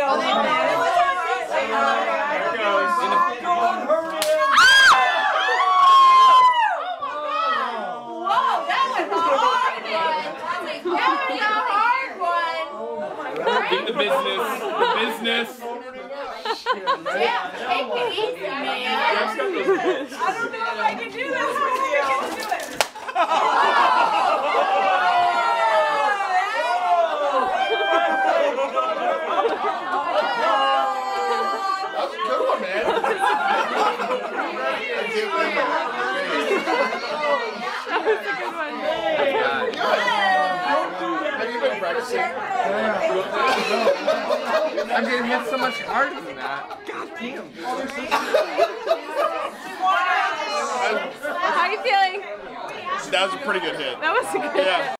go. There it goes. Whoa, that was a hard one. That was a hard one. In the business. The business. Yeah, take it easy, man. Jeff's got those books. I don't know if I can do this. That was a good one, man. Have you been practicing? I'm getting hit so much harder than that. God damn. How are you feeling? That was a pretty good hit. That was a good hit.